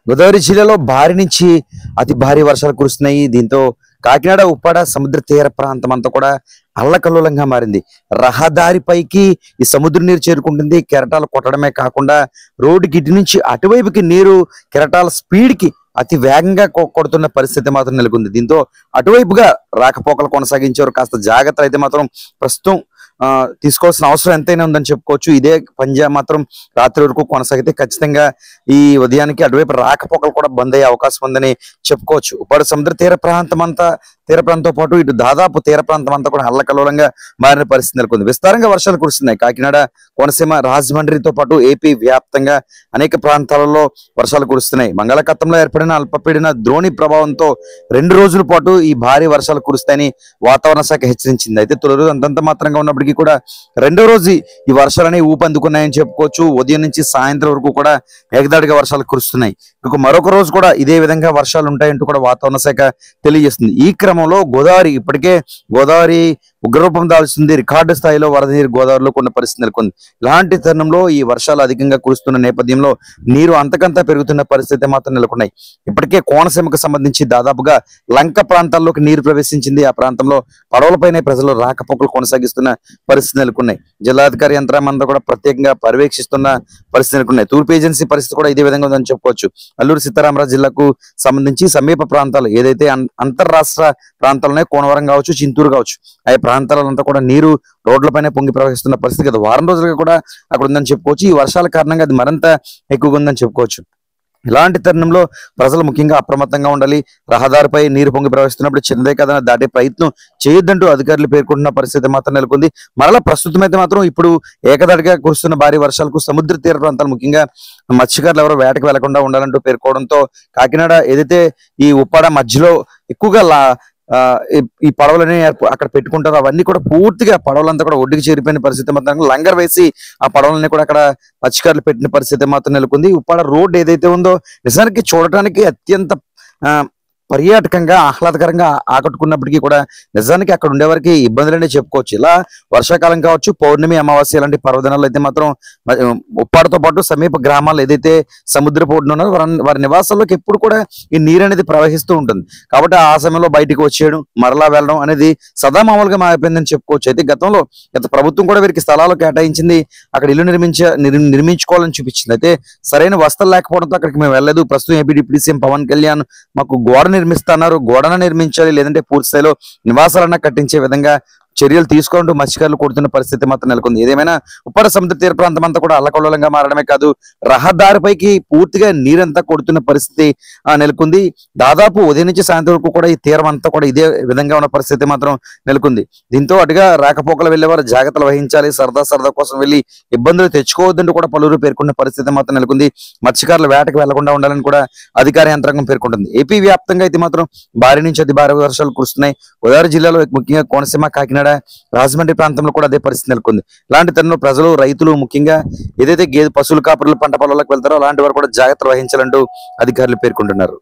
గోదావరి జిల్లాలో భారీ నుంచి అతి భారీ వర్షాలు కురుస్తున్నాయి. దీంతో కాకినాడ ఉప్పాడ సముద్ర తీర ప్రాంతం అంతా కూడా అల్లకల్లోలంగా మారింది. రహదారిపైకి ఈ సముద్ర నీరు చేరుకుంటుంది. కెరటాలు కొట్టడమే కాకుండా రోడ్డుకి ఇటు నుంచి అటువైపుకి నీరు కెరటాల స్పీడ్ కి అతి వేగంగా కొడుతున్న పరిస్థితి మాత్రం నెలకొంది. దీంతో అటువైపుగా రాకపోకలు కొనసాగించారు. కాస్త జాగ్రత్తలు అయితే మాత్రం ప్రస్తుతం తీసుకోవాల్సిన అవసరం ఎంతైనా ఉందని చెప్పుకోవచ్చు. ఇదే పంజా మాత్రం రాత్రి వరకు కొనసాగితే ఖచ్చితంగా ఈ ఉదయానికి అటువైపు రాకపోకలు కూడా బంద్ అయ్యే అవకాశం ఉందని చెప్పుకోవచ్చు. ఉప్పాడ సముద్ర తీర ప్రాంతంతో పాటు ఇటు దాదాపు తీర ప్రాంతం అంతా కూడా అల్లకల్లోలంగా మారిన పరిస్థితి నెలకొంది. విస్తారంగా వర్షాలు కురుస్తున్నాయి. కాకినాడ, కోనసీమ, రాజమండ్రితో పాటు ఏపీ వ్యాప్తంగా అనేక ప్రాంతాలలో వర్షాలు కురుస్తున్నాయి. బంగాళాఖాతంలో ఏర్పడిన అల్పపీడన ద్రోణి ప్రభావంతో 2 రోజుల పాటు ఈ భారీ వర్షాలు కురుస్తాయని వాతావరణ శాఖ హెచ్చరించింది. అయితే తొలి రోజు అంతంత మాత్రంగా ఉన్నప్పటికీ కూడా రెండో రోజు ఈ వర్షాలని ఊపందుకున్నాయని చెప్పుకోవచ్చు. ఉదయం నుంచి సాయంత్రం వరకు కూడా ఏకదాటిగా వర్షాలు కురుస్తున్నాయి. మరొక రోజు కూడా ఇదే విధంగా వర్షాలు ఉంటాయంటూ కూడా వాతావరణ శాఖ తెలియజేస్తుంది. ఈ క్రమంలో ఇప్పటికే గోదావరి ఉగ్రరూపం దాల్చింది. రికార్డు స్థాయిలో వరద నీరు గోదావరిలో కొన్ని పరిస్థితి నెలకొంది. ఇలాంటి తరుణంలో ఈ వర్షాలు అధికంగా కురుస్తున్న నేపథ్యంలో నీరు అంతకంతా పెరుగుతున్న పరిస్థితి మాత్రం నెలకొన్నాయి. ఇప్పటికే కోనసీమకు సంబంధించి దాదాపుగా లంక ప్రాంతాల్లోకి నీరు ప్రవేశించింది. ఆ ప్రాంతంలో పడవలపైనే ప్రజలు రాకపోకలు కొనసాగిస్తున్న పరిస్థితి నెలకొన్నాయి. జిల్లాధికారి యంత్రాంగంతో కూడా ప్రత్యేకంగా పర్యవేక్షిస్తున్న పరిస్థితి నెలకొన్నాయి. తూర్పు ఏజెన్సీ పరిస్థితి కూడా ఇదే విధంగా ఉందని చెప్పుకోవచ్చు. అల్లూరు సీతారామరాజు జిల్లాకు సంబంధించి సమీప ప్రాంతాలు ఏదైతే అంతర్రాష్ట్ర ప్రాంతాలనే కోనవరం కావచ్చు, చింతూరు కావచ్చు, ఆ ప్రాంతాలంతా కూడా నీరు రోడ్లపైనే పొంగి ప్రవహిస్తున్న పరిస్థితి గత వారం రోజులుగా కూడా అక్కడ ఉందని చెప్పుకోవచ్చు. ఈ వర్షాల కారణంగా అది మరింత ఎక్కువగా ఉందని చెప్పుకోవచ్చు. ఇలాంటి తరుణంలో ప్రజలు ముఖ్యంగా అప్రమత్తంగా ఉండాలి. రహదారిపై నీరు పొంగి ప్రవహిస్తున్నప్పుడు చిన్నదే కదా దాటే ప్రయత్నం చేయొద్దంటూ అధికారులు పేర్కొంటున్న పరిస్థితి మాత్రం నెలకొంది. మరలా ప్రస్తుతం అయితే మాత్రం ఇప్పుడు ఏకదాటిగా కురుస్తున్న భారీ వర్షాలకు సముద్ర తీర ప్రాంతాలు ముఖ్యంగా మత్స్యకారులు ఎవరో వేటకు వెళ్లకుండా ఉండాలంటూ పేర్కోవడంతో కాకినాడ ఏదైతే ఈ ఉప్పాడ మధ్యలో ఎక్కువగా ఈ పడవలని అక్కడ పెట్టుకుంటారు, అవన్నీ కూడా పూర్తిగా పడవలంతా కూడా ఒడ్డుకి చేరిపోయిన పరిస్థితి మాత్రం లంగర్ వేసి ఆ పడవలన్నీ కూడా అక్కడ మత్స్యకారులు పెట్టిన పరిస్థితి మాత్రం నెలకొంది. ఉప్పాడ రోడ్ ఏదైతే ఉందో నిజానికి చూడటానికి అత్యంత పర్యాటకంగా ఆహ్లాదకరంగా ఆకట్టుకున్నప్పటికీ కూడా నిజానికి అక్కడ ఉండేవారికి ఇబ్బందులనే చెప్పుకోవచ్చు. ఇలా వర్షాకాలం కావచ్చు, పౌర్ణమి, అమావాస్య లాంటి పర్వదినాలు అయితే మాత్రం ఉప్పాడతో పాటు సమీప గ్రామాలు ఏదైతే సముద్రపు ఒడ్డున ఉన్నారో వారి నివాసాల్లోకి ఎప్పుడు కూడా ఈ నీరు అనేది ప్రవహిస్తూ ఉంటుంది. కాబట్టి ఆ సమయంలో బయటికి వచ్చేయడం, మరలా వెళ్ళడం అనేది సదామామూలుగా మారిపోయిందని చెప్పుకోవచ్చు. అయితే గత ప్రభుత్వం కూడా వీరికి స్థలాలు కేటాయించింది, అక్కడ ఇల్లు నిర్మించుకోవాలని చూపించింది. అయితే సరైన వసతులు లేకపోవడంతో అక్కడికి మేము వెళ్ళలేదు. ప్రస్తుతం AP deputy CM Pawan Kalyan మాకు గోడన నిర్మించాలి, లేదంటే పూర్తి స్థాయిలో నివాసాలన్నా కట్టించే విధంగా చర్యలు తీసుకుంటూ మత్స్యకారులు కొడుతున్న పరిస్థితి మాత్రం నెలకొంది. ఏదేమైనా ఉప్పాడ సముద్ర తీర ప్రాంతం అంతా కూడా అల్లకల్లోలంగా మారడమే కాదు, రహదారిపైకి పూర్తిగా నీరంతా కొడుతున్న పరిస్థితి నెలకొంది. దాదాపు ఉదయం నుంచి సాయంత్రం వరకు కూడా ఈ తీరం అంతా కూడా ఇదే విధంగా ఉన్న పరిస్థితి మాత్రం నెలకొంది. దీంతో అటుగా రాకపోకలు వెళ్లేవారు జాగ్రత్తలు వహించాలి, సరదా కోసం వెళ్లి ఇబ్బందులు తెచ్చుకోవద్దంటూ కూడా పలువురు పేర్కొన్న పరిస్థితి మాత్రం నెలకొంది. మత్స్యకారులు వేటకు వెళ్లకుండా ఉండాలని కూడా అధికార యంత్రాంగం పేర్కొంటుంది. ఏపీ వ్యాప్తంగా అయితే మాత్రం భారీ నుంచి అతి భారీ వర్షాలు కురుస్తున్నాయి. గోదావరి జిల్లాలో ముఖ్యంగా కోనసీమ, కాకినాడ, రాజమండ్రి ప్రాంతంలో కూడా అదే పరిస్థితి నెలకొంది. ఇలాంటి తరుణంలో ప్రజలు, రైతులు ముఖ్యంగా ఏదైతే పశువుల కాపురులు పంట పొలాలకు వెళ్తారో అలాంటి వారు కూడా జాగ్రత్తలు వహించాలంటూ అధికారులు పేర్కొంటున్నారు.